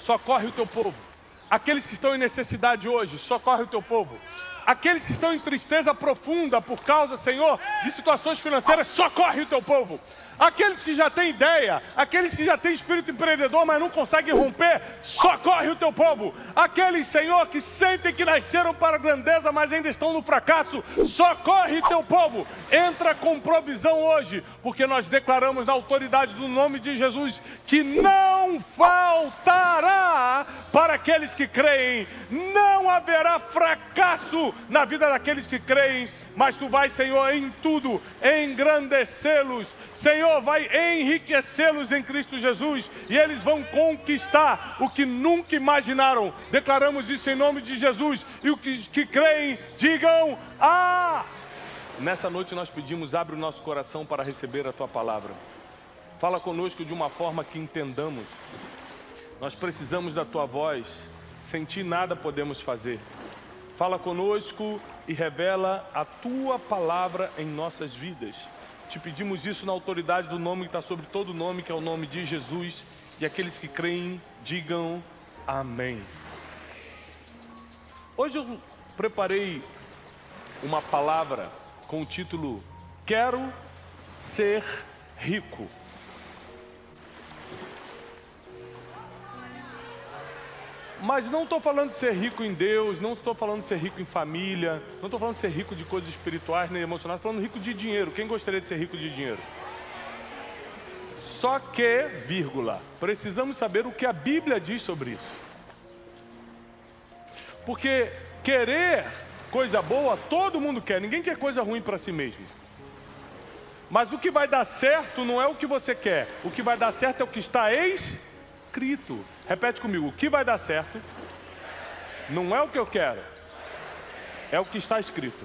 socorre o teu povo. Aqueles que estão em necessidade hoje, socorre o teu povo. Aqueles que estão em tristeza profunda por causa, Senhor, de situações financeiras, socorre o teu povo. Aqueles que já têm ideia, aqueles que já têm espírito empreendedor, mas não conseguem romper, socorre o teu povo. Aqueles, Senhor, que sentem que nasceram para a grandeza, mas ainda estão no fracasso, socorre o teu povo. Entra com provisão hoje, porque nós declaramos na autoridade do nome de Jesus que não faltará para aqueles que creem. Não haverá fracasso na vida daqueles que creem, mas tu vais, Senhor, em tudo engrandecê-los. Senhor, vai enriquecê-los em Cristo Jesus, e eles vão conquistar o que nunca imaginaram. Declaramos isso em nome de Jesus, e os que creem, digam ah! Nessa noite nós pedimos, abre o nosso coração para receber a tua palavra. Fala conosco de uma forma que entendamos. Nós precisamos da tua voz, sem ti nada podemos fazer. Fala conosco e revela a tua palavra em nossas vidas. Te pedimos isso na autoridade do nome que está sobre todo nome, que é o nome de Jesus. E aqueles que creem, digam amém. Hoje eu preparei uma palavra com o título Quero ser rico. Mas não estou falando de ser rico em Deus, não estou falando de ser rico em família, não estou falando de ser rico de coisas espirituais nem emocionais, estou falando rico de dinheiro. Quem gostaria de ser rico de dinheiro? Só que, vírgula, precisamos saber o que a Bíblia diz sobre isso. Porque querer coisa boa, todo mundo quer, ninguém quer coisa ruim para si mesmo. Mas o que vai dar certo não é o que você quer, o que vai dar certo é o que está escrito. Repete comigo, o que vai dar certo não é o que eu quero, é o que está escrito.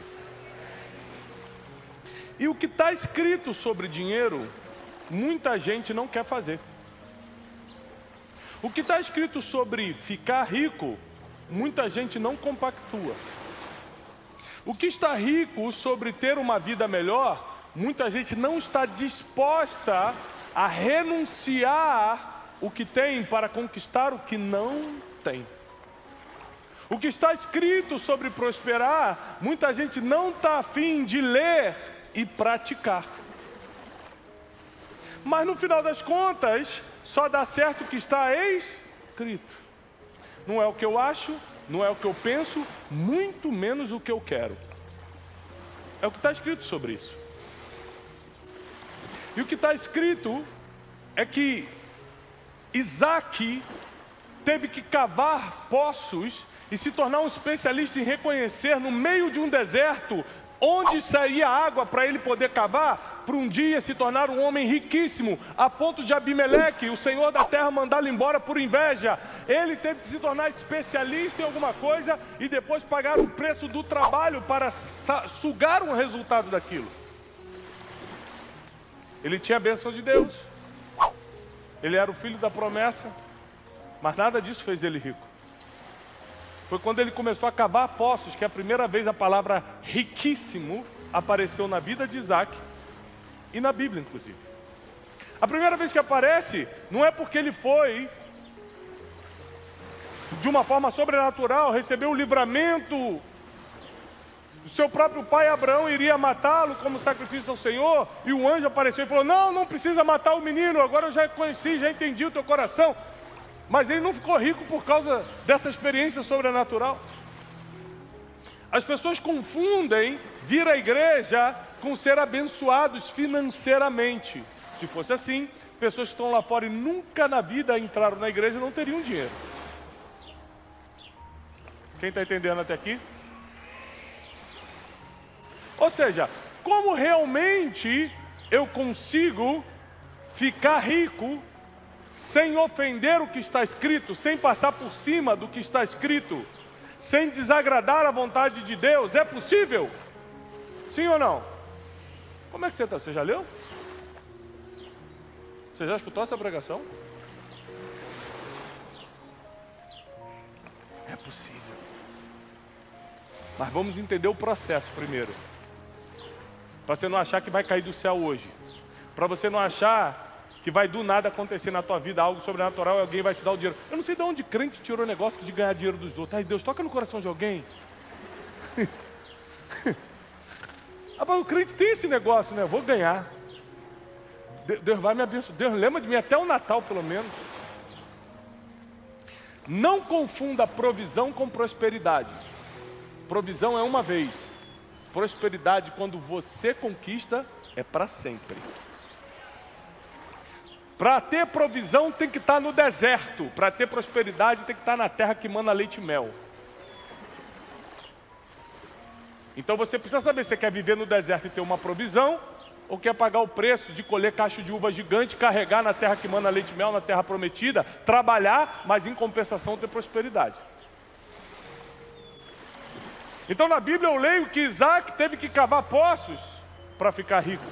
E o que está escrito sobre dinheiro, muita gente não quer fazer. O que está escrito sobre ficar rico, muita gente não compactua. O que está rico sobre ter uma vida melhor, muita gente não está disposta a renunciar o que tem para conquistar o que não tem. O que está escrito sobre prosperar, muita gente não está afim de ler e praticar. Mas no final das contas, só dá certo o que está escrito. Não é o que eu acho, não é o que eu penso, muito menos o que eu quero. É o que está escrito sobre isso. E o que está escrito é que Isaac teve que cavar poços e se tornar um especialista em reconhecer no meio de um deserto onde saía água para ele poder cavar, para um dia se tornar um homem riquíssimo, a ponto de Abimeleque, o senhor da terra, mandá-lo embora por inveja. Ele teve que se tornar especialista em alguma coisa e depois pagar o preço do trabalho para sugar um resultado daquilo. Ele tinha a bênção de Deus. Ele era o filho da promessa, mas nada disso fez ele rico. Foi quando ele começou a cavar poços que a primeira vez a palavra riquíssimo apareceu na vida de Isaac e na Bíblia, inclusive. A primeira vez que aparece não é porque ele foi, de uma forma sobrenatural, recebeu o livramento. O seu próprio pai Abraão iria matá-lo como sacrifício ao Senhor, e o anjo apareceu e falou: não, não precisa matar o menino, agora eu já conheci, já entendi o teu coração. Mas ele não ficou rico por causa dessa experiência sobrenatural. As pessoas confundem vir à igreja com ser abençoados financeiramente. Se fosse assim, pessoas que estão lá fora e nunca na vida entraram na igreja não teriam dinheiro. Quem está entendendo até aqui? Ou seja, como realmente eu consigo ficar rico sem ofender o que está escrito, sem passar por cima do que está escrito, sem desagradar a vontade de Deus? É possível? Sim ou não? Como é que você está? Você já leu? Você já escutou essa pregação? É possível. Mas vamos entender o processo primeiro. Para você não achar que vai cair do céu hoje. Para você não achar que vai do nada acontecer na tua vida algo sobrenatural e alguém vai te dar o dinheiro. Eu não sei de onde crente tirou o negócio de ganhar dinheiro dos outros. Ai, Deus, toca no coração de alguém. O crente tem esse negócio, né? Eu vou ganhar. Deus vai me abençoar. Deus lembra de mim até o Natal, pelo menos. Não confunda provisão com prosperidade. Provisão é uma vez. Prosperidade, quando você conquista, é para sempre. Para ter provisão tem que estar no deserto. Para ter prosperidade tem que estar na terra que mana leite e mel. Então você precisa saber se você quer viver no deserto e ter uma provisão, ou quer pagar o preço de colher cacho de uva gigante, carregar na terra que mana leite e mel, na terra prometida, trabalhar, mas em compensação ter prosperidade. Então na Bíblia eu leio que Isaac teve que cavar poços para ficar rico.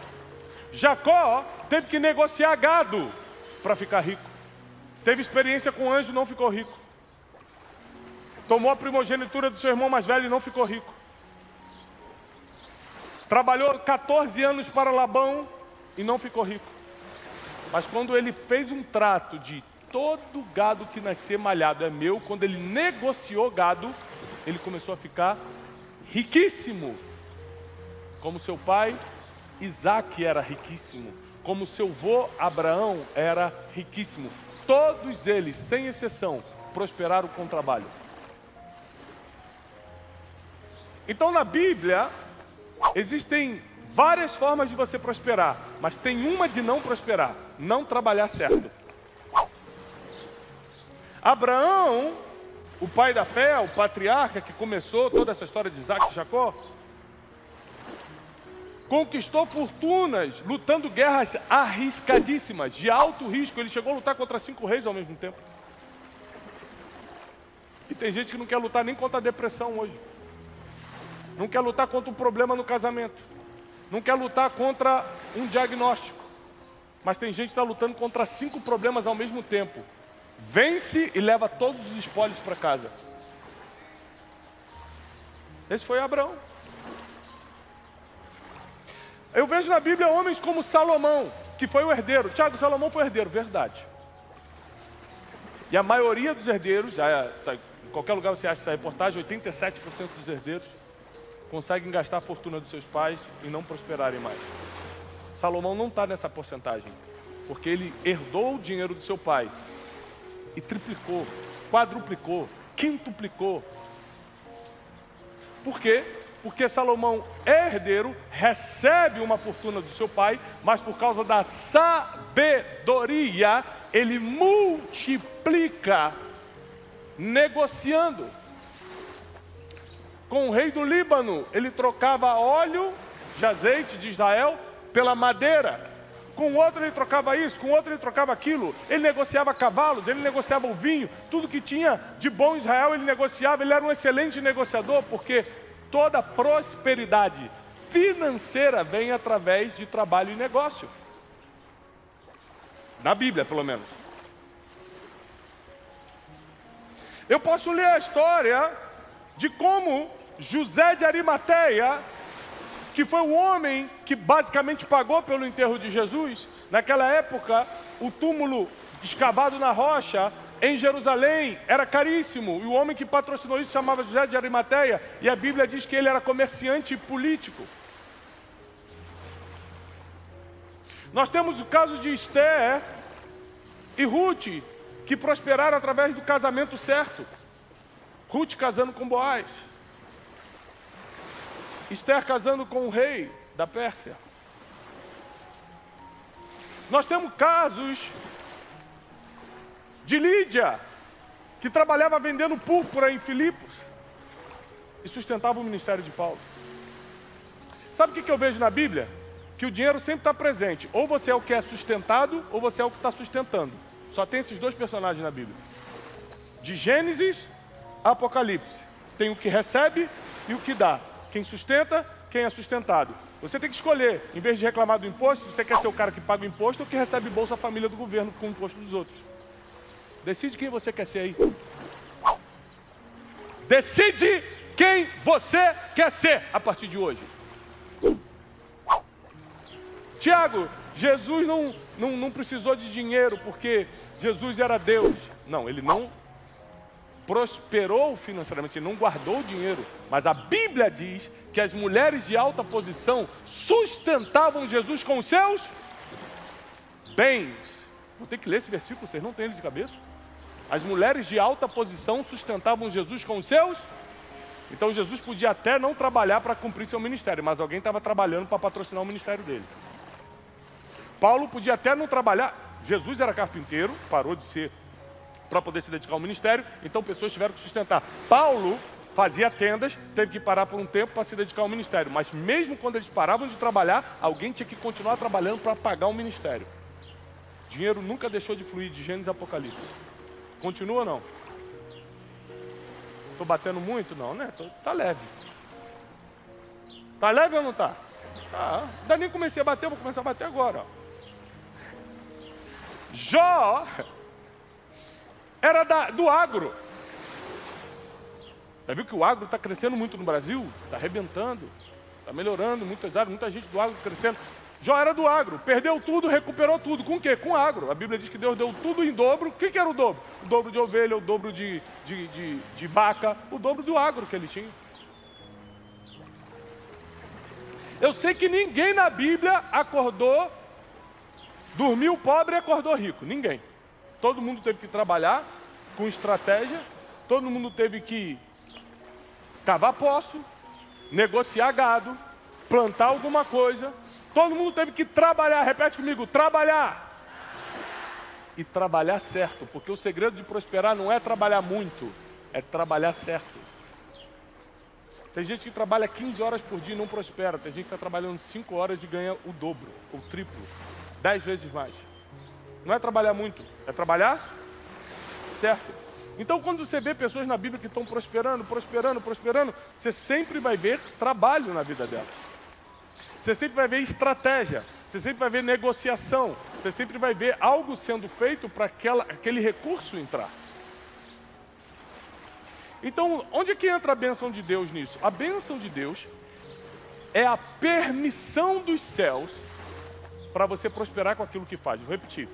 Jacó teve que negociar gado para ficar rico. Teve experiência com anjo e não ficou rico. Tomou a primogenitura do seu irmão mais velho e não ficou rico. Trabalhou 14 anos para Labão e não ficou rico. Mas quando ele fez um trato de todo gado que nascer malhado é meu, quando ele negociou gado, ele começou a ficar riquíssimo. Como seu pai, Isaac era riquíssimo. Como seu avô, Abraão, era riquíssimo. Todos eles, sem exceção, prosperaram com trabalho. Então na Bíblia existem várias formas de você prosperar, mas tem uma de não prosperar: não trabalhar certo. Abraão, o pai da fé, o patriarca que começou toda essa história de Isaac e Jacó, conquistou fortunas, lutando guerras arriscadíssimas, de alto risco. Ele chegou a lutar contra 5 reis ao mesmo tempo. E tem gente que não quer lutar nem contra a depressão hoje. Não quer lutar contra um problema no casamento. Não quer lutar contra um diagnóstico. Mas tem gente que está lutando contra 5 problemas ao mesmo tempo. Vence e leva todos os espólios para casa. Esse foi Abraão. Eu vejo na Bíblia homens como Salomão, que foi o herdeiro. Tiago, Salomão foi herdeiro, verdade. E a maioria dos herdeiros, em qualquer lugar você acha essa reportagem, 87% dos herdeiros conseguem gastar a fortuna dos seus pais e não prosperarem mais. Salomão não está nessa porcentagem, porque ele herdou o dinheiro do seu pai e triplicou, quadruplicou, quintuplicou. Por quê? Porque Salomão é herdeiro, recebe uma fortuna do seu pai, mas por causa da sabedoria, ele multiplica, negociando. Com o rei do Líbano, ele trocava óleo de azeite de Israel pela madeira. Com o outro ele trocava isso, com o outro ele trocava aquilo. Ele negociava cavalos, ele negociava o vinho. Tudo que tinha de bom em Israel ele negociava. Ele era um excelente negociador, porque toda prosperidade financeira vem através de trabalho e negócio. Na Bíblia, pelo menos. Eu posso ler a história de como José de Arimateia, que foi o homem que basicamente pagou pelo enterro de Jesus. Naquela época, o túmulo escavado na rocha em Jerusalém era caríssimo. E o homem que patrocinou isso se chamava José de Arimateia. E a Bíblia diz que ele era comerciante e político. Nós temos o caso de Esther e Ruth, que prosperaram através do casamento certo. Ruth casando com Boaz. Esther casando com o rei da Pérsia. Nós temos casos de Lídia, que trabalhava vendendo púrpura em Filipos e sustentava o ministério de Paulo. Sabe o que eu vejo na Bíblia? Que o dinheiro sempre está presente. Ou você é o que é sustentado, ou você é o que está sustentando. Só tem esses 2 personagens na Bíblia. De Gênesis a Apocalipse. Tem o que recebe e o que dá. Quem sustenta, quem é sustentado. Você tem que escolher, em vez de reclamar do imposto, se você quer ser o cara que paga o imposto ou que recebe Bolsa Família do governo com o imposto dos outros. Decide quem você quer ser aí. Decide quem você quer ser a partir de hoje. Tiago, Jesus não precisou de dinheiro porque Jesus era Deus. Não, ele não prosperou financeiramente, ele não guardou o dinheiro. Mas a Bíblia diz que as mulheres de alta posição sustentavam Jesus com os seus bens. Vou ter que ler esse versículo, vocês não têm ele de cabeça? As mulheres de alta posição sustentavam Jesus com os seus. Então Jesus podia até não trabalhar para cumprir seu ministério, mas alguém estava trabalhando para patrocinar o ministério dele. Paulo podia até não trabalhar. Jesus era carpinteiro, parou de ser para poder se dedicar ao ministério, então pessoas tiveram que sustentar. Paulo fazia tendas, teve que parar por um tempo para se dedicar ao ministério, mas mesmo quando eles paravam de trabalhar, alguém tinha que continuar trabalhando para pagar o ministério. Dinheiro nunca deixou de fluir de Gênesis a Apocalipse. Continua ou não? Estou batendo muito? Não, né? Tá leve. Tá leve ou não tá? Tá. Ainda nem comecei a bater, vou começar a bater agora. Ó. Jó era do agro. Já viu que o agro está crescendo muito no Brasil? Está arrebentando, está melhorando, muitas áreas, muita gente do agro crescendo. Jó era do agro, perdeu tudo, recuperou tudo. Com o quê? Com agro. A Bíblia diz que Deus deu tudo em dobro. O que era o dobro? O dobro de ovelha, o dobro de vaca, o dobro do agro que ele tinha. Eu sei que ninguém na Bíblia acordou, dormiu pobre e acordou rico. Ninguém. Todo mundo teve que trabalhar com estratégia, todo mundo teve que cavar poço, negociar gado, plantar alguma coisa. Todo mundo teve que trabalhar, repete comigo, trabalhar. E trabalhar certo, porque o segredo de prosperar não é trabalhar muito, é trabalhar certo. Tem gente que trabalha 15 horas por dia e não prospera. Tem gente que está trabalhando 5 horas e ganha o dobro, o triplo, 10 vezes mais. Não é trabalhar muito, é trabalhar certo. Então, quando você vê pessoas na Bíblia que estão prosperando, você sempre vai ver trabalho na vida delas. Você sempre vai ver estratégia, você sempre vai ver negociação, você sempre vai ver algo sendo feito para aquele recurso entrar. Então, onde é que entra a bênção de Deus nisso? A bênção de Deus é a permissão dos céus para você prosperar com aquilo que faz. Vou repetir.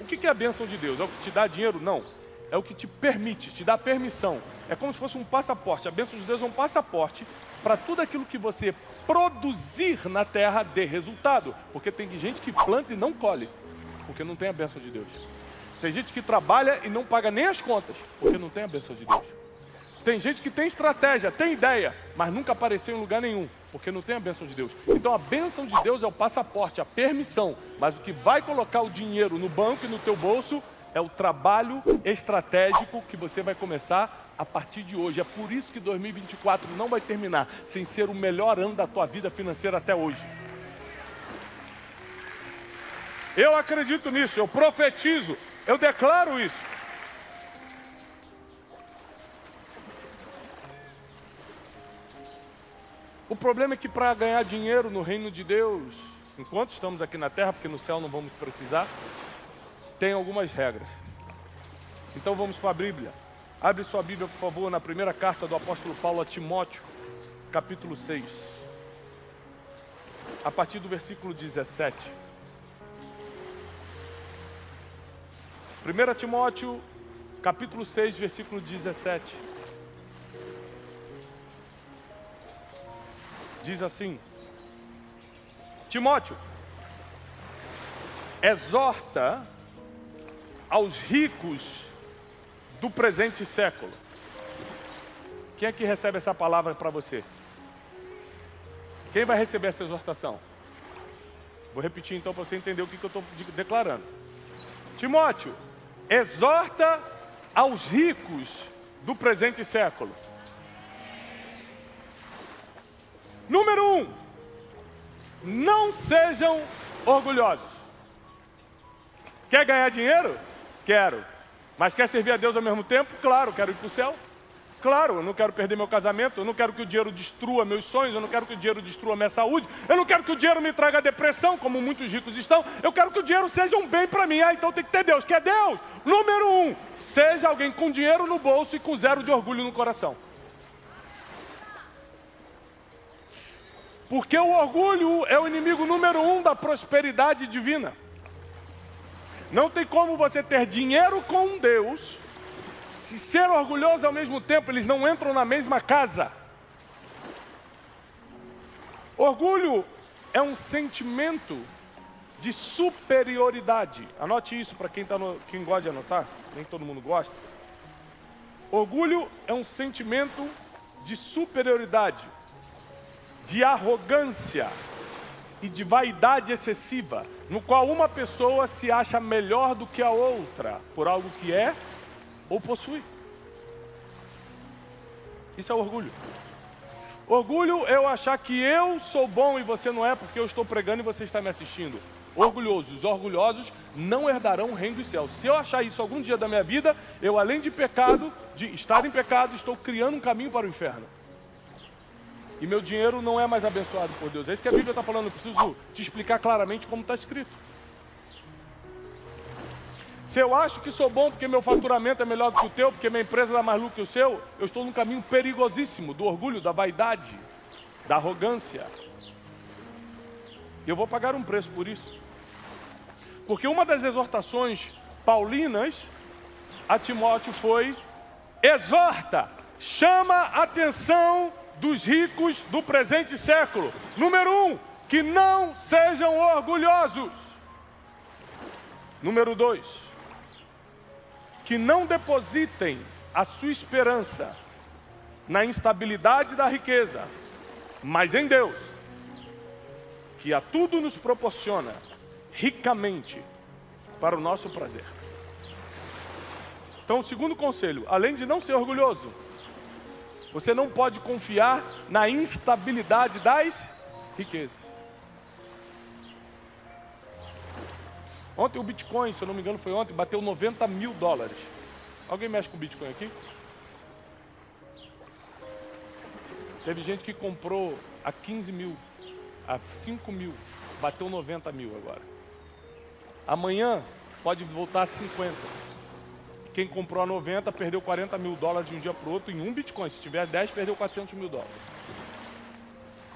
O que é a bênção de Deus? É o que te dá dinheiro? Não. É o que te permite, te dá permissão. É como se fosse um passaporte. A bênção de Deus é um passaporte para tudo aquilo que você produzir na terra dê resultado. Porque tem gente que planta e não colhe, porque não tem a bênção de Deus. Tem gente que trabalha e não paga nem as contas, porque não tem a bênção de Deus. Tem gente que tem estratégia, tem ideia, mas nunca apareceu em lugar nenhum, porque não tem a bênção de Deus. Então a bênção de Deus é o passaporte, a permissão. Mas o que vai colocar o dinheiro no banco e no teu bolso é o trabalho estratégico que você vai começar a partir de hoje. É por isso que 2024 não vai terminar sem ser o melhor ano da tua vida financeira até hoje. Eu acredito nisso, eu profetizo, eu declaro isso. O problema é que para ganhar dinheiro no reino de Deus, enquanto estamos aqui na terra, porque no céu não vamos precisar, tem algumas regras. Então vamos para a Bíblia. Abre sua Bíblia, por favor, na primeira carta do apóstolo Paulo a Timóteo, capítulo 6. A partir do versículo 17. 1 Timóteo, capítulo 6, versículo 17. Diz assim: Timóteo, exorta aos ricos do presente século. Quem é que recebe essa palavra para você? Quem vai receber essa exortação? Vou repetir então para você entender o que eu estou declarando. Timóteo, exorta aos ricos do presente século. Número 1, não sejam orgulhosos. Quer ganhar dinheiro? Quero. Mas quer servir a Deus ao mesmo tempo? Claro, quero ir para o céu. Claro, eu não quero perder meu casamento, eu não quero que o dinheiro destrua meus sonhos, eu não quero que o dinheiro destrua minha saúde, eu não quero que o dinheiro me traga depressão, como muitos ricos estão. Eu quero que o dinheiro seja um bem para mim. Então tem que ter Deus. Quer Deus? Número 1, seja alguém com dinheiro no bolso e com zero de orgulho no coração. Porque o orgulho é o inimigo número 1 da prosperidade divina. Não tem como você ter dinheiro com Deus, se ser orgulhoso ao mesmo tempo, eles não entram na mesma casa. Orgulho é um sentimento de superioridade. Anote isso para quem gosta de anotar, nem todo mundo gosta. Orgulho é um sentimento de superioridade, de arrogância e de vaidade excessiva, no qual uma pessoa se acha melhor do que a outra, por algo que é ou possui. Isso é orgulho. Orgulho é eu achar que eu sou bom e você não é, porque eu estou pregando e você está me assistindo. Orgulhosos, os orgulhosos não herdarão o reino dos céus. Se eu achar isso algum dia da minha vida, eu além de pecado, de estar em pecado, estou criando um caminho para o inferno. E meu dinheiro não é mais abençoado por Deus. É isso que a Bíblia está falando. Eu preciso te explicar claramente como está escrito. Se eu acho que sou bom porque meu faturamento é melhor do que o teu, porque minha empresa dá mais lucro que o seu, eu estou num caminho perigosíssimo do orgulho, da vaidade, da arrogância. E eu vou pagar um preço por isso. Porque uma das exortações paulinas a Timóteo foi: exorta, chama a atenção dos ricos do presente século. Número 1, que não sejam orgulhosos. Número 2, que não depositem a sua esperança na instabilidade da riqueza, mas em Deus, que a tudo nos proporciona ricamente para o nosso prazer. Então, o segundo conselho, além de não ser orgulhoso, você não pode confiar na instabilidade das riquezas. Ontem o Bitcoin, se eu não me engano foi ontem, bateu 90 mil dólares. Alguém mexe com Bitcoin aqui? Teve gente que comprou a 15 mil, a 5 mil, bateu 90 mil agora. Amanhã pode voltar a 50. Quem comprou a 90 perdeu 40 mil dólares de um dia para o outro em um Bitcoin. Se tiver 10, perdeu 400 mil dólares.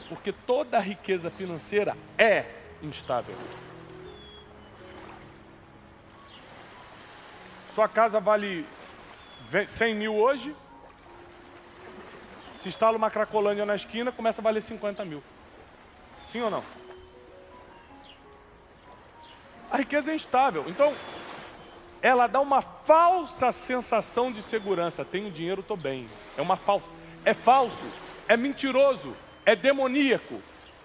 Porque toda a riqueza financeira é instável. Sua casa vale 100 mil hoje. Se instala uma Cracolândia na esquina, começa a valer 50 mil. Sim ou não? A riqueza é instável. Então, ela dá uma falsa sensação de segurança. Tenho dinheiro, estou bem. É falso, é mentiroso, é demoníaco.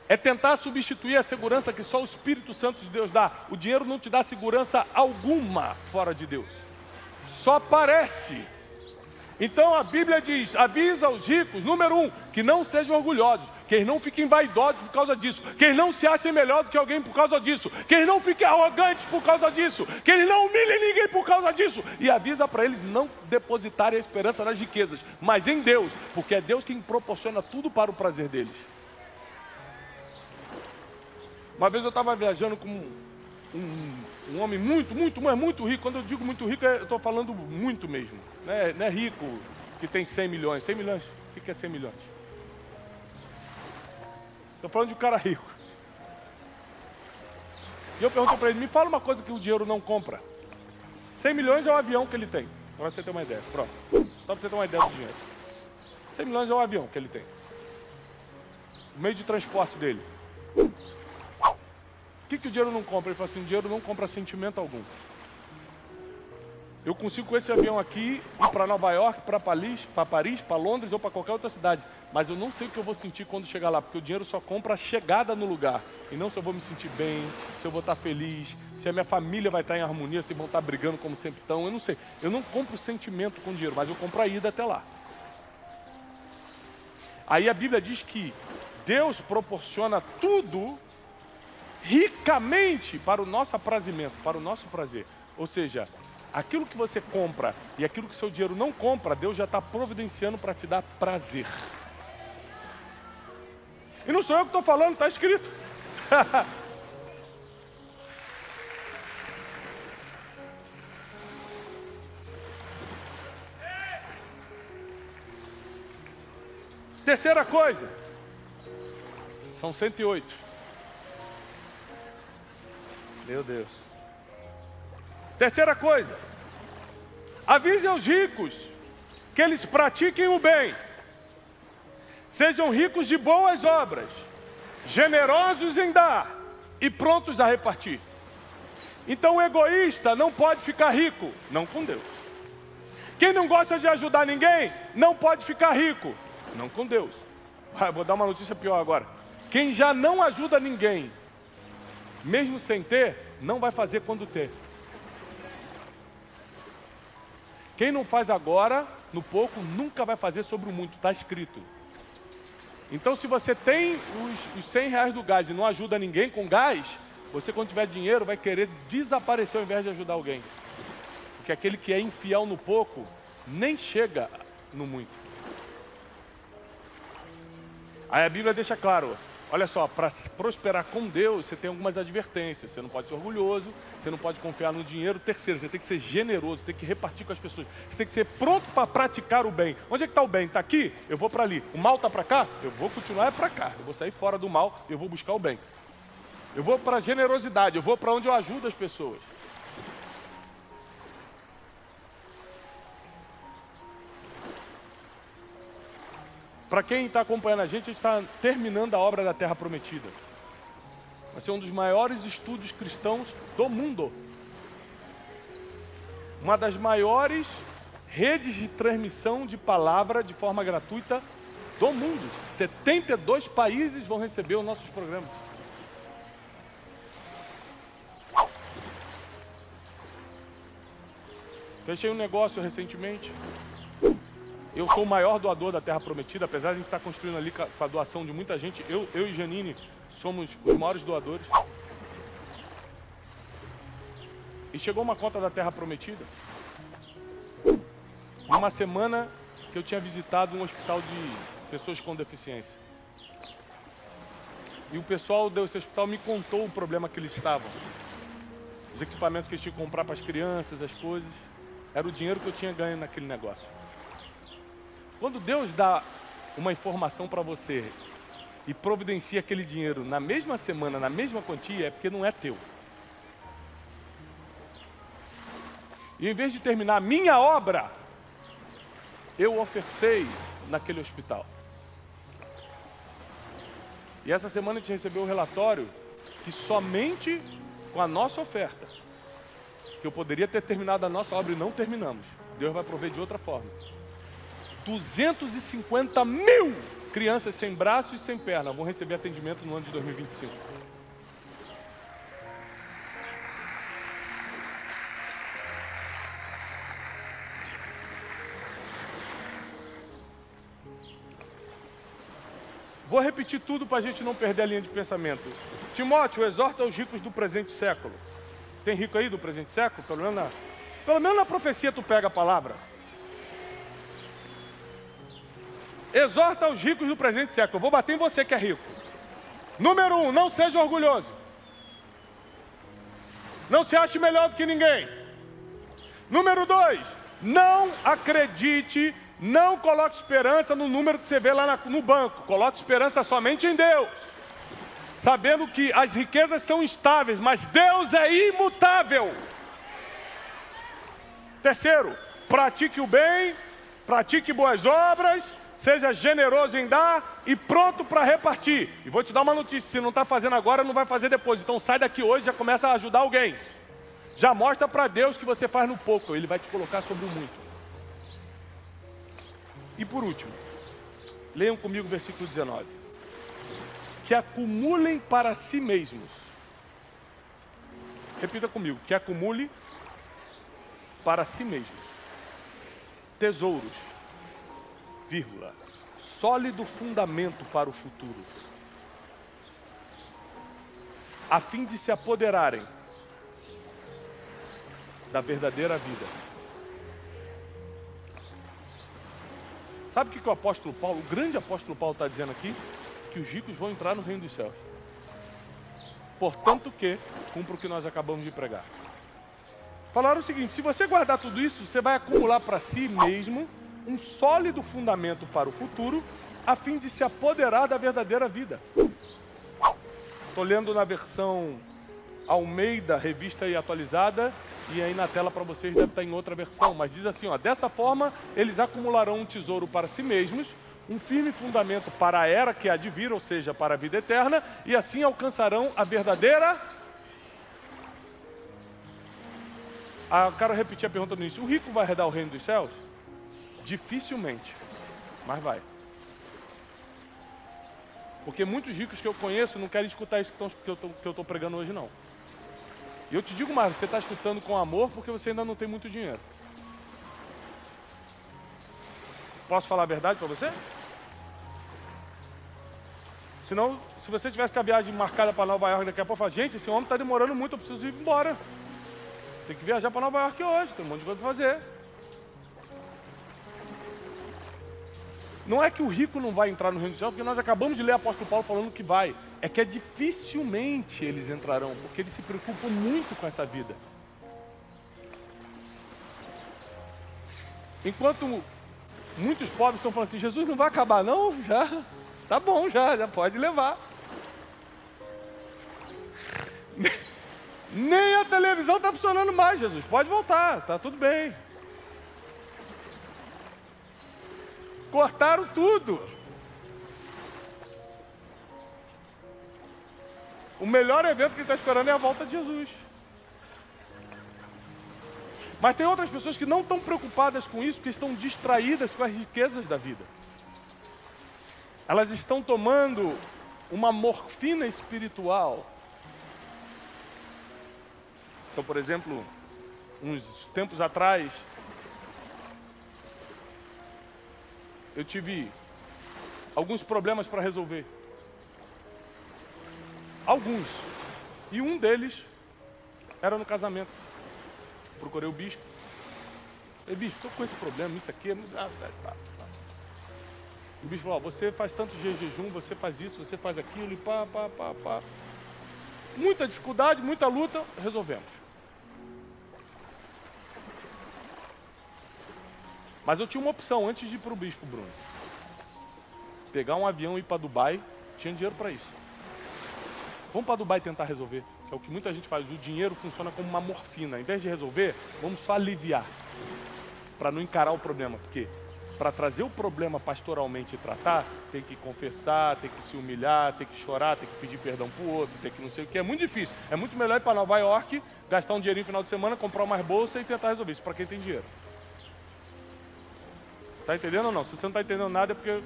É tentar substituir a segurança que só o Espírito Santo de Deus dá. O dinheiro não te dá segurança alguma fora de Deus. Só parece. Então a Bíblia diz, avisa os ricos, número 1, que não sejam orgulhosos, que eles não fiquem vaidosos por causa disso, que eles não se achem melhor do que alguém por causa disso, que eles não fiquem arrogantes por causa disso, que eles não humilhem ninguém por causa disso. E avisa para eles não depositarem a esperança nas riquezas, mas em Deus, porque é Deus quem proporciona tudo para o prazer deles. Uma vez eu estava viajando com um homem muito rico. Quando eu digo muito rico, eu estou falando muito mesmo. Não é rico que tem 100 milhões. 100 milhões? O que é 100 milhões? Estou falando de um cara rico. E eu perguntei para ele, me fala uma coisa que o dinheiro não compra. 100 milhões é o avião que ele tem. Para você ter uma ideia. Pronto. Só para você ter uma ideia do dinheiro. 100 milhões é o avião que ele tem. O meio de transporte dele. O que o dinheiro não compra? Ele falou assim, o dinheiro não compra sentimento algum. Eu consigo com esse avião aqui ir para Nova York, para Paris, para Londres ou para qualquer outra cidade. Mas eu não sei o que eu vou sentir quando chegar lá, porque o dinheiro só compra a chegada no lugar. E não se eu vou me sentir bem, se eu vou estar feliz, se a minha família vai estar em harmonia, se vão estar brigando como sempre estão. Eu não sei. Eu não compro sentimento com dinheiro, mas eu compro a ida até lá. Aí a Bíblia diz que Deus proporciona tudo ricamente para o nosso aprazimento, para o nosso prazer. Ou seja, aquilo que você compra e aquilo que seu dinheiro não compra, Deus já está providenciando para te dar prazer. E não sou eu que estou falando, está escrito. Terceira coisa, são 108. Meu Deus. Terceira coisa, avise aos ricos que eles pratiquem o bem. Sejam ricos de boas obras, generosos em dar e prontos a repartir. Então o egoísta não pode ficar rico, não com Deus. Quem não gosta de ajudar ninguém, não pode ficar rico, não com Deus. Vou dar uma notícia pior agora. Quem já não ajuda ninguém, mesmo sem ter, não vai fazer quando ter. Quem não faz agora, no pouco, nunca vai fazer sobre o muito, está escrito. Então se você tem os 100 reais do gás e não ajuda ninguém com gás, você quando tiver dinheiro vai querer desaparecer ao invés de ajudar alguém. Porque aquele que é infiel no pouco, nem chega no muito. Aí a Bíblia deixa claro, olha só, para prosperar com Deus, você tem algumas advertências. Você não pode ser orgulhoso, você não pode confiar no dinheiro. Terceiro, você tem que ser generoso, tem que repartir com as pessoas. Você tem que ser pronto para praticar o bem. Onde é que está o bem? Está aqui? Eu vou para ali. O mal está para cá? Eu vou continuar para cá. Eu vou sair fora do mal e eu vou buscar o bem. Eu vou para a generosidade, eu vou para onde eu ajudo as pessoas. Para quem está acompanhando a gente está terminando a obra da Terra Prometida. Vai ser um dos maiores estúdios cristãos do mundo. Uma das maiores redes de transmissão de palavra de forma gratuita do mundo. 72 países vão receber os nossos programas. Fechei um negócio recentemente. Eu sou o maior doador da Terra Prometida, apesar de a gente estar construindo ali com a doação de muita gente. Eu e Janine somos os maiores doadores. E chegou uma conta da Terra Prometida. Numa semana que eu tinha visitado um hospital de pessoas com deficiência. E o pessoal desse hospital me contou o problema que eles estavam. Os equipamentos que eles tinham que comprar para as crianças, as coisas. Era o dinheiro que eu tinha ganho naquele negócio. Quando Deus dá uma informação para você e providencia aquele dinheiro na mesma semana, na mesma quantia, é porque não é teu. E em vez de terminar a minha obra, eu ofertei naquele hospital. E essa semana a gente recebeu um relatório que somente com a nossa oferta, que eu poderia ter terminado a nossa obra e não terminamos, Deus vai prover de outra forma. 250 mil crianças sem braço e sem perna vão receber atendimento no ano de 2025. Vou repetir tudo para a gente não perder a linha de pensamento. Timóteo, exorta os ricos do presente século. Tem rico aí do presente século? Pelo menos na profecia tu pega a palavra. Exorta os ricos do presente século. Eu vou bater em você que é rico. Número 1, não seja orgulhoso. Não se ache melhor do que ninguém. Número 2, não acredite, não coloque esperança no número que você vê lá no banco. Coloque esperança somente em Deus. Sabendo que as riquezas são instáveis, mas Deus é imutável. Terceiro, pratique o bem, pratique boas obras, seja generoso em dar e pronto para repartir. E vou te dar uma notícia, se não está fazendo agora, não vai fazer depois. Então sai daqui hoje e já começa a ajudar alguém. Já mostra para Deus que você faz no pouco, Ele vai te colocar sobre o muito. E por último, leiam comigo o versículo 19. Que acumulem para si mesmos. Repita comigo, que acumule para si mesmos tesouros, vírgula, sólido fundamento para o futuro, a fim de se apoderarem da verdadeira vida. Sabe o que o apóstolo Paulo, o grande apóstolo Paulo está dizendo aqui? Que os ricos vão entrar no reino dos céus. Portanto que, cumpra o que nós acabamos de pregar. Falaram o seguinte, se você guardar tudo isso, você vai acumular para si mesmo um sólido fundamento para o futuro, a fim de se apoderar da verdadeira vida. Estou lendo na versão Almeida, revista e atualizada, E aí na tela para vocês deve estar em outra versão, mas diz assim, ó, dessa forma eles acumularão um tesouro para si mesmos, um firme fundamento para a era que há de vir, ou seja, para a vida eterna, e assim alcançarão a verdadeira... eu quero repetir a pergunta no início, o rico vai herdar o reino dos céus? Dificilmente, mas vai. Porque muitos ricos que eu conheço não querem escutar isso que eu estou pregando hoje, não. E eu te digo mais, você está escutando com amor porque você ainda não tem muito dinheiro. Posso falar a verdade para você? Senão, se você tivesse com a viagem marcada para Nova York daqui a pouco, fala, gente, esse homem está demorando muito, eu preciso ir embora. Tem que viajar para Nova York hoje, tem um monte de coisa para fazer. Não é que o rico não vai entrar no reino dos céus, porque nós acabamos de ler o apóstolo Paulo falando que vai. É que dificilmente eles entrarão, porque eles se preocupam muito com essa vida. Enquanto muitos pobres estão falando assim, Jesus não vai acabar não? Já, tá bom, já pode levar. Nem a televisão está funcionando mais, Jesus, pode voltar, tá tudo bem. Cortaram tudo. O melhor evento que ele está esperando é a volta de Jesus. Mas tem outras pessoas que não estão preocupadas com isso, porque estão distraídas com as riquezas da vida. Elas estão tomando uma morfina espiritual. Então, por exemplo, uns tempos atrás, eu tive alguns problemas para resolver. Alguns. E um deles era no casamento. Procurei o bispo. Falei, bispo, estou com esse problema, isso aqui. O bispo falou, você faz tanto jejum, você faz isso, você faz aquilo, e pá. Muita dificuldade, muita luta, resolvemos. Mas eu tinha uma opção antes de ir para o bispo, Bruno. Pegar um avião e ir para Dubai, tinha dinheiro para isso. Vamos para Dubai tentar resolver, que é o que muita gente faz. O dinheiro funciona como uma morfina. Em vez de resolver, vamos só aliviar, para não encarar o problema. Porque para trazer o problema pastoralmente e tratar, tem que confessar, tem que se humilhar, tem que chorar, tem que pedir perdão para o outro, tem que não sei o que. É muito difícil. É muito melhor ir para Nova York, gastar um dinheirinho no final de semana, comprar mais bolsa e tentar resolver. Isso para quem tem dinheiro. Tá entendendo ou não? Se você não está entendendo nada é porque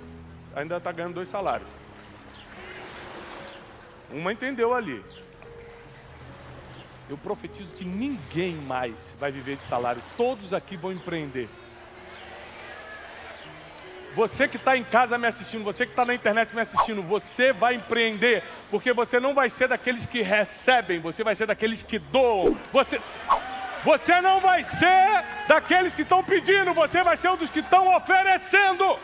ainda está ganhando 2 salários. Uma entendeu ali. Eu profetizo que ninguém mais vai viver de salário. Todos aqui vão empreender. Você que está em casa me assistindo, você que está na internet me assistindo, você vai empreender. Porque você não vai ser daqueles que recebem, você vai ser daqueles que doam. Você não vai ser daqueles que estão pedindo, você vai ser um dos que estão oferecendo.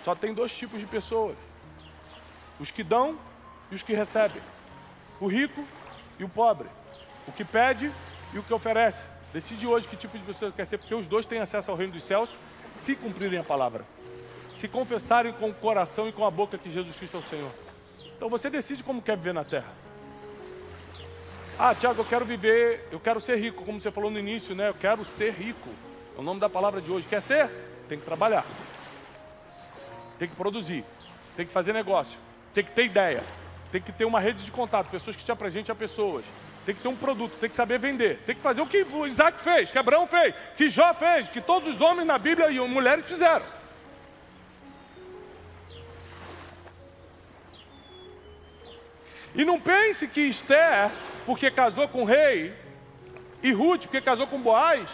Só tem 2 tipos de pessoas. Os que dão e os que recebem. O rico e o pobre. O que pede e o que oferece. Decide hoje que tipo de pessoa quer ser, porque os 2 têm acesso ao reino dos céus se cumprirem a palavra. Se confessarem com o coração e com a boca que Jesus Cristo é o Senhor. Então você decide como quer viver na terra. Ah, Tiago, eu quero ser rico, como você falou no início, né? Eu quero ser rico. É o nome da palavra de hoje. Quer ser? Tem que trabalhar. Tem que produzir. Tem que fazer negócio. Tem que ter ideia. Tem que ter uma rede de contato. Pessoas que te apresentem a pessoas. Tem que ter um produto. Tem que saber vender. Tem que fazer o que o Isaac fez, que Abraão fez, que Jó fez, que todos os homens na Bíblia e mulheres fizeram. E não pense que Esther, porque casou com o rei, e Ruth, porque casou com Boaz,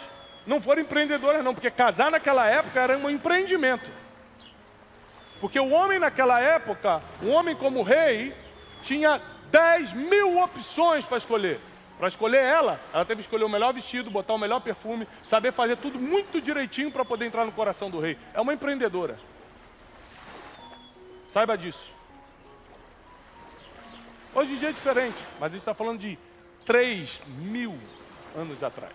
não foram empreendedoras não, porque casar naquela época era um empreendimento. Porque o homem naquela época, um homem como rei, tinha 10.000 opções para escolher. Para escolher ela teve que escolher o melhor vestido, botar o melhor perfume, saber fazer tudo muito direitinho para poder entrar no coração do rei. É uma empreendedora. Saiba disso. Hoje em dia é diferente, mas a gente está falando de 3.000 anos atrás.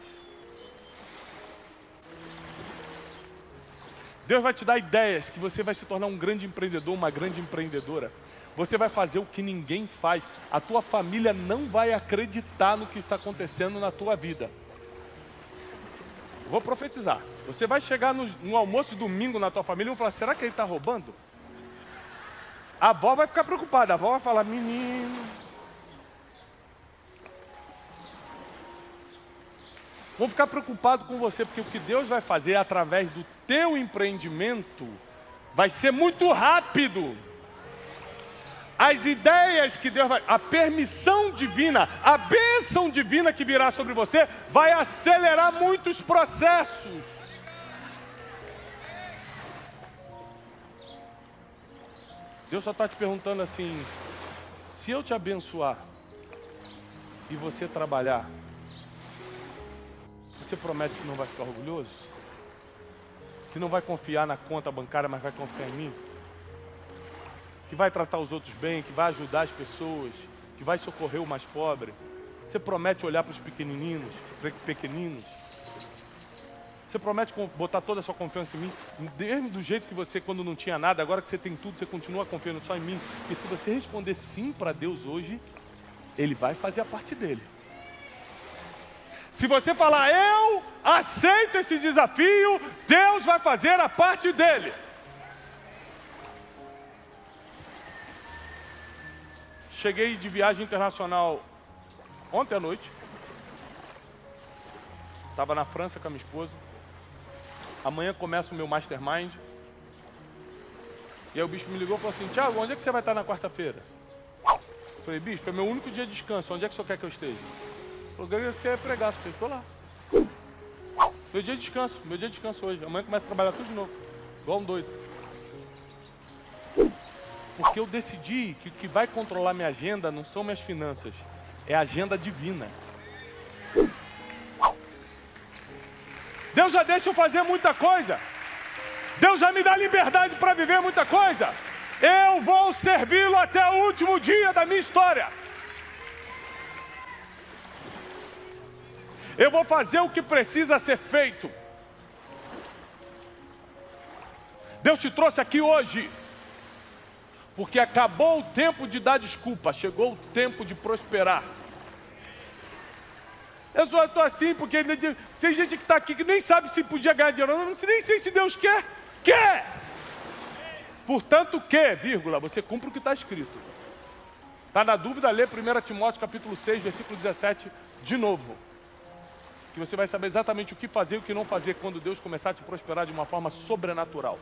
Deus vai te dar ideias que você vai se tornar um grande empreendedor, uma grande empreendedora. Você vai fazer o que ninguém faz. A tua família não vai acreditar no que está acontecendo na tua vida. Vou profetizar. Você vai chegar no almoço de domingo na tua família e vão falar, será que ele está roubando? A avó vai ficar preocupada. A avó vai falar, menino. Vão ficar preocupados com você, porque o que Deus vai fazer através do teu empreendimento vai ser muito rápido. As ideias que Deus vai... A permissão divina, a bênção divina que virá sobre você vai acelerar muitos processos. Deus só está te perguntando assim, se eu te abençoar e você trabalhar, você promete que não vai ficar orgulhoso? Que não vai confiar na conta bancária, mas vai confiar em mim? Que vai tratar os outros bem, que vai ajudar as pessoas, que vai socorrer o mais pobre? Você promete olhar para os pequeninos? Você promete botar toda a sua confiança em mim? Mesmo do jeito que você, quando não tinha nada, agora que você tem tudo, você continua confiando só em mim? Porque se você responder sim para Deus hoje, Ele vai fazer a parte dele. Se você falar, eu aceito esse desafio, Deus vai fazer a parte dele. Cheguei de viagem internacional ontem à noite. Estava na França com a minha esposa. Amanhã começa o meu mastermind. E aí o bispo me ligou e falou assim, Thiago, onde é que você vai estar na quarta-feira? Falei, bispo, é meu único dia de descanso, onde é que o senhor quer que eu esteja? Falei, eu queria que você ia pregar. Falei, estou lá. Meu dia de descanso hoje. Amanhã começa a trabalhar tudo de novo, igual um doido. Porque eu decidi que o que vai controlar minha agenda não são minhas finanças, é a agenda divina. Deus já deixa eu fazer muita coisa. Deus já me dá liberdade para viver muita coisa. Eu vou servi-lo até o último dia da minha história. Eu vou fazer o que precisa ser feito. Deus te trouxe aqui hoje porque acabou o tempo de dar desculpa, chegou o tempo de prosperar. Eu só estou assim porque tem gente que está aqui que nem sabe se podia ganhar dinheiro. Eu não sei, nem sei se Deus quer. Quer! Portanto, vírgula, você cumpre o que está escrito. Está na dúvida, lê 1 Timóteo capítulo 6, versículo 17, de novo. Que você vai saber exatamente o que fazer e o que não fazer quando Deus começar a te prosperar de uma forma sobrenatural.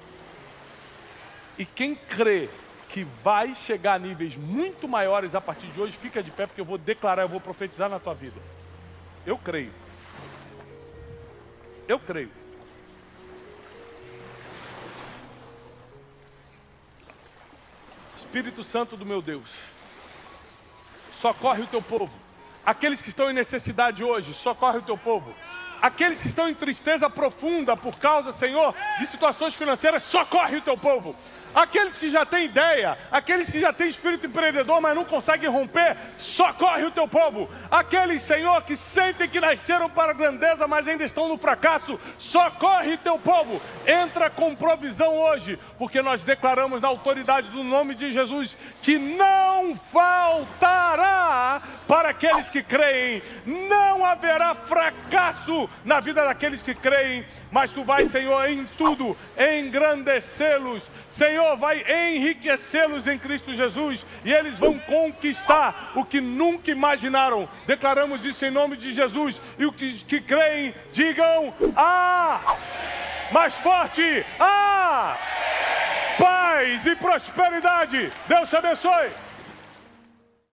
E quem crê que vai chegar a níveis muito maiores a partir de hoje, fica de pé, porque eu vou declarar, eu vou profetizar na tua vida. Eu creio. Eu creio. Espírito Santo do meu Deus, socorre o teu povo. Aqueles que estão em necessidade hoje, socorre o teu povo. Aqueles que estão em tristeza profunda por causa, Senhor, de situações financeiras, socorre o teu povo. Aqueles que já têm ideia, aqueles que já têm espírito empreendedor, mas não conseguem romper, socorre o teu povo. Aqueles, Senhor, que sentem que nasceram para a grandeza, mas ainda estão no fracasso, socorre o teu povo. Entra com provisão hoje, porque nós declaramos na autoridade do nome de Jesus que não faltará para aqueles que creem. Não haverá fracasso na vida daqueles que creem, mas tu vais, Senhor, em tudo engrandecê-los. Senhor, vai enriquecê-los em Cristo Jesus e eles vão conquistar o que nunca imaginaram. Declaramos isso em nome de Jesus. E os que creem, digam: ah! Mais forte: ah! Paz e prosperidade. Deus te abençoe.